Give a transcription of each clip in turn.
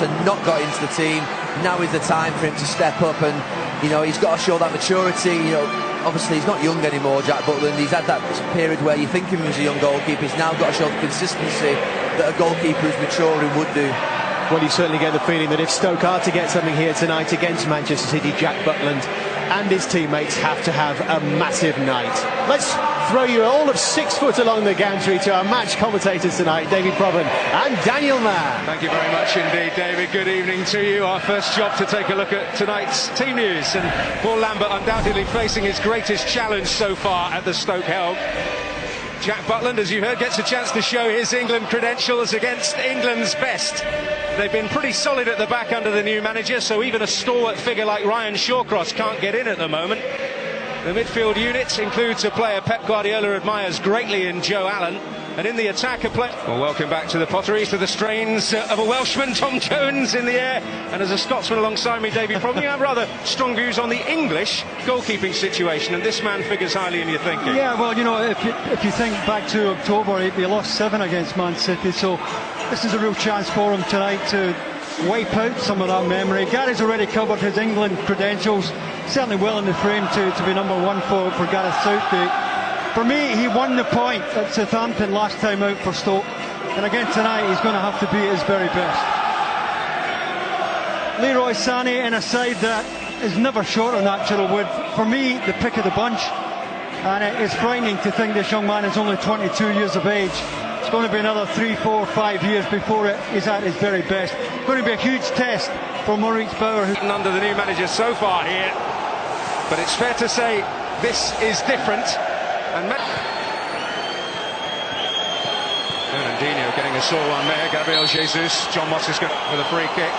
and not got into the team. Now is the time for him to step up, and he's got to show that maturity. Obviously he's not young anymore, Jack Butland. He's had that period where you think of him as a young goalkeeper. He's now got to show the consistency that a goalkeeper who's maturing would do. Well, you certainly get the feeling that if Stoke are to get something here tonight against Manchester City, Jack Butland and his teammates have to have a massive night. Let's throw you all of 6 foot along the gantry to our match commentators tonight, David Provan and Daniel Mann. Thank you very much indeed, David. Good evening to you. Our first job to take a look at tonight's team news, and Paul Lambert undoubtedly facing his greatest challenge so far at the Stoke helm. Jack Butland, as you heard, gets a chance to show his England credentials against England's best. They've been pretty solid at the back under the new manager, so even a stalwart figure like Ryan Shawcross can't get in at the moment. The midfield unit includes a player Pep Guardiola admires greatly in Joe Allen, and in the attack a player... Well, welcome back to the Potteries, to the strains of a Welshman, Tom Jones, in the air, and as a Scotsman alongside me, David Provan. You have rather strong views on the English goalkeeping situation, and this man figures highly in your thinking. Yeah, well, if you think back to October, he lost 7 against Man City, so this is a real chance for him tonight to wipe out some of that memory. Gary's already covered his England credentials, certainly well in the frame to be number 1 for Gareth Southgate. For me, he won the point at Southampton last time out for Stoke, and again tonight he's going to have to be at his very best. Leroy Sané in a side that is never short of natural wood. For me, the pick of the bunch, and it's frightening to think this young man is only 22 years of age. It's going to be another 3, 4, 5 years before he's at his very best. It's going to be a huge test for Maurice Bauer. Under the new manager so far here, but it's fair to say this is different. And Fernandinho getting a sore one there. Gabriel Jesus. John Moss is going for the free kick.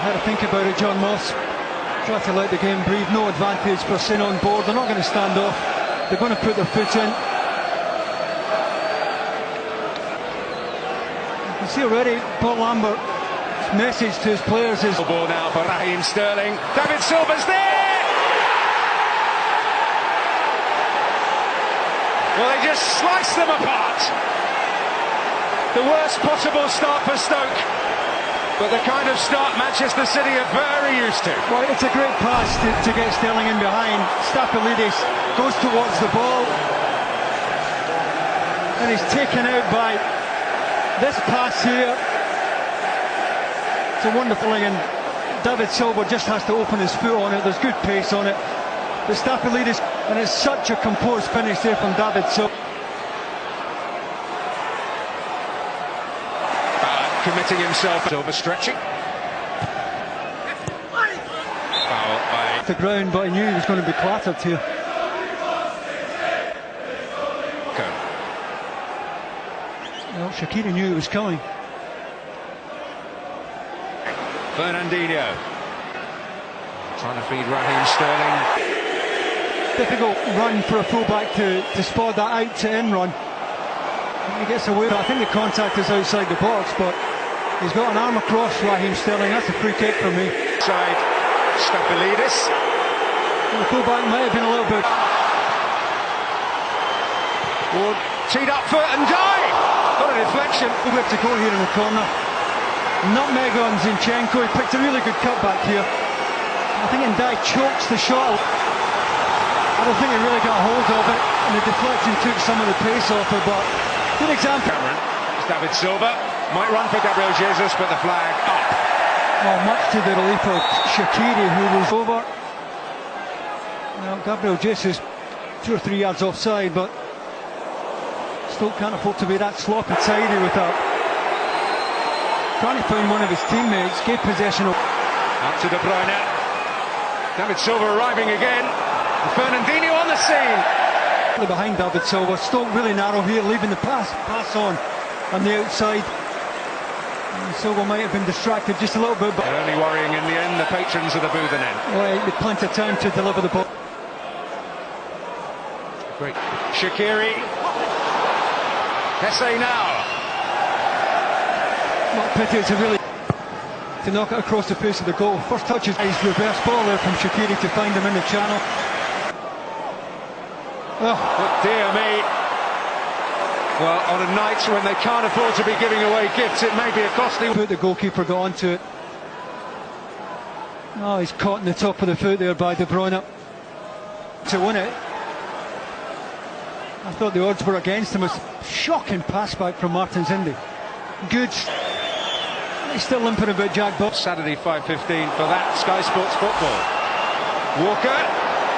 Had to think about it, John Moss. Try to let the game breathe. No advantage for Sin on board. They're not going to stand off. They're going to put their foot in. You can see already Paul Lambert's message to his players is... Ball now for Raheem Sterling. David Silva's there! Well, they just slice them apart. The worst possible start for Stoke, but the kind of start Manchester City are very used to. Well, it's a great pass to get Sterling in behind. Stapelidis goes towards the ball, and he's taken out by this pass here. It's a wonderful thing, and David Silva just has to open his foot on it. There's good pace on it. The Stapelidis, and it's such a composed finish there from David Silva. Committing himself, Silva stretching. Foul by the ground, but he knew he was going to be clattered here. Go. Well, Shaqiri knew it was coming. Fernandinho trying to feed Raheem Sterling. Difficult run for a fullback to spot that out to in run. He gets away. I think the contact is outside the box, but he's got an arm across Raheem Sterling. That's a free kick for me. Side Stapelidis. The fullback might have been a little bit. Ward teed up foot and dive. Got a deflection. We have to go here in the corner. Nutmeg on Zinchenko. He picked a really good cutback here. I think Ndiaye chokes the shot. I don't think he really got a hold of it, and the deflection took some of the pace off it, but good example. Cameron, it's David Silva, might run for Gabriel Jesus, but the flag up. Well, much to the relief of Shaqiri, who was over. Well, Gabriel Jesus 2 or 3 yards offside, but still can't afford to be that sloppy tidy with that. Trying to find one of his teammates, gave possession of... Out to De Bruyne. David Silva arriving again. Fernandinho on the scene. Behind David Silva. Stoke really narrow here, leaving the pass on the outside. And Silva might have been distracted just a little bit, but they're only worrying in the end the patrons of the booth end. Well, with plenty of time to deliver the ball. Great. Shaqiri. Hesse now. What a pity to really to knock it across the face of the goal. First touch is reverse ball there from Shaqiri to find him in the channel. Oh, dear me. Well, on a night when they can't afford to be giving away gifts, it may be a costly... The goalkeeper got onto it. Oh, he's caught in the top of the foot there by De Bruyne to win it. I thought the odds were against him. It was a shocking pass back from Martins Indy. Good. He's still limping about Jack Butt. Saturday 5:15 for that Sky Sports football. Walker,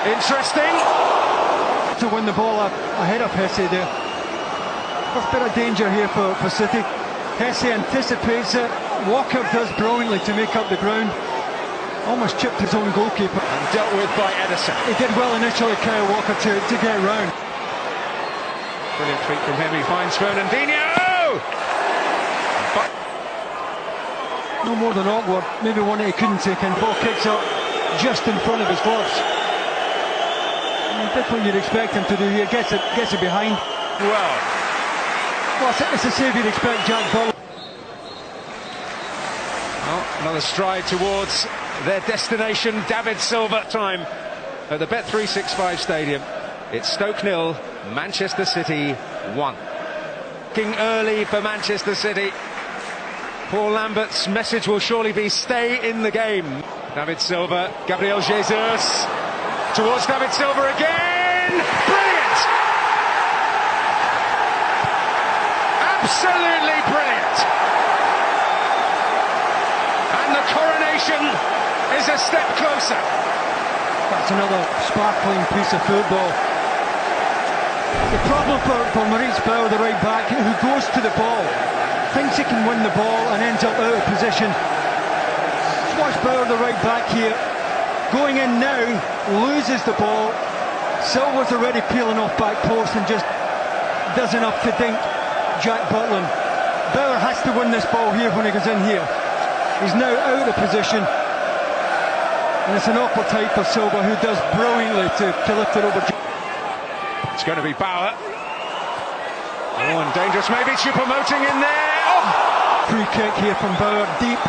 interesting. To win the ball ahead of Hesse there. First bit of danger here for City. Hesse anticipates it. Walker does brilliantly to make up the ground. Almost chipped his own goalkeeper. And dealt with by Edison. He did well initially, Kyle Walker, to get round. Brilliant feat from him. He finds Fernandinho! But no more than awkward. Maybe one that he couldn't take in. Ball kicks up just in front of his gloves. That's what you'd expect him to do here. Gets it behind. Well, it's a save you'd expect Jack Butt. Oh, another stride towards their destination. David Silva time at the Bet365 Stadium. It's Stoke 0, Manchester City 1. Looking early for Manchester City. Paul Lambert's message will surely be stay in the game. David Silva, Gabriel Jesus towards David Silva again. Brilliant! Absolutely brilliant! And the coronation is a step closer. That's another sparkling piece of football. The problem for Maurice Bauer, the right back, who goes to the ball, thinks he can win the ball and ends up out of position. Just watch Bauer, the right back here, going in now, loses the ball. Silva's already peeling off back post and just does enough to dink Jack Butland. Bauer has to win this ball here when he goes in here. He's now out of position. And it's an awkward type for Silva, who does brilliantly to lift it over. It's going to be Bauer. Oh, and dangerous maybe. Choupo-Moting in there. Oh! Free kick here from Bauer, deep.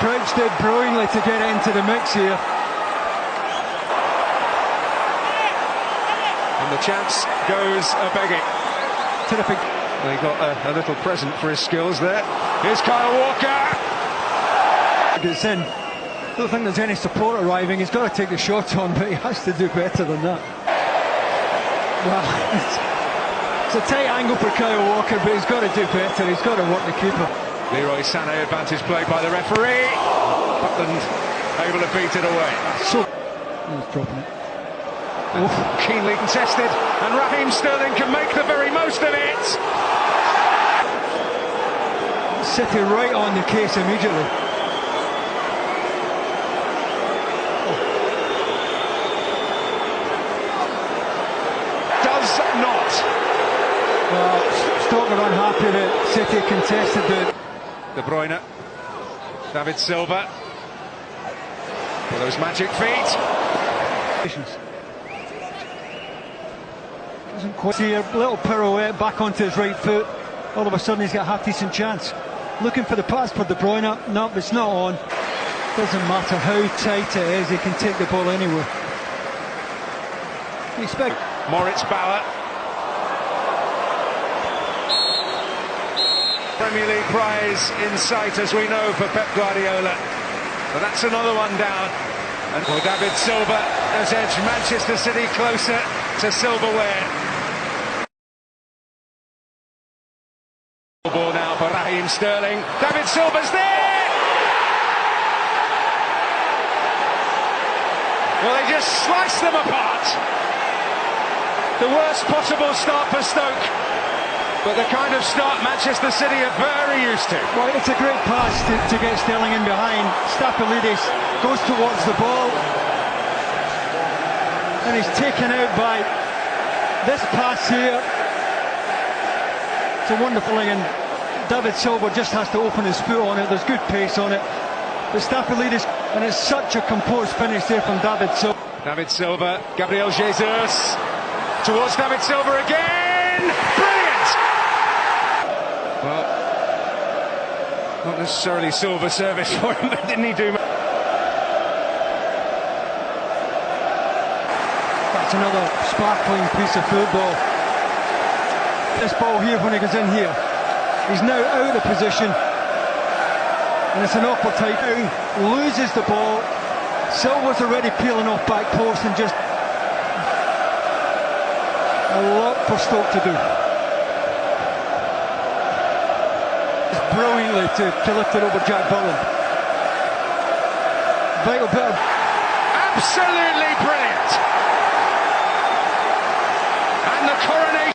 Crouch did brilliantly to get it into the mix here. And the chance goes a-begging. Terrific. Well, he got a little present for his skills there. Here's Kyle Walker. Gets in. I don't think there's any support arriving. He's got to take the shot on, but he has to do better than that. Well, it's a tight angle for Kyle Walker, but he's got to do better. He's got to work the keeper. Leroy Sané, advantage play by the referee. Butland able to beat it away. So he's dropping it. Keenly contested, and Raheem Sterling can make the very most of it. City right on the case immediately. Does not. Well, Stoke are unhappy that City contested it. De Bruyne, David Silva, for those magic feet. Doesn't quite see a little pirouette back onto his right foot. All of a sudden he's got a half-decent chance. Looking for the pass for De Bruyne. No, it's not on. Doesn't matter how tight it is, he can take the ball anywhere. Expect Moritz Bauer. Premier League prize in sight, as we know, for Pep Guardiola. But that's another one down. And for David Silva has edged Manchester City closer to silverware. Ball now for Raheem Sterling. David Silva's there! Well, they just sliced them apart. The worst possible start for Stoke, but the kind of start Manchester City are very used to. Well, it's a great pass to get Sterling in behind. Stapelidis goes towards the ball, and he's taken out by this pass here. It's a wonderful thing, and David Silva just has to open his foot on it. There's good pace on it. But Stapelidis, and it's such a composed finish there from David Silva. David Silva, Gabriel Jesus, towards David Silva again! Brilliant! Well, not necessarily Silva service for him, but didn't he do much? That's another sparkling piece of football. This ball here when he goes in here. He's now out of position. And it's an awkward type out. Loses the ball. Silva's already peeling off back post and just a lot for Stoke to do. Brilliantly to lift it over Jack Butland. Vital bit of... Absolutely brilliant. And the coronation.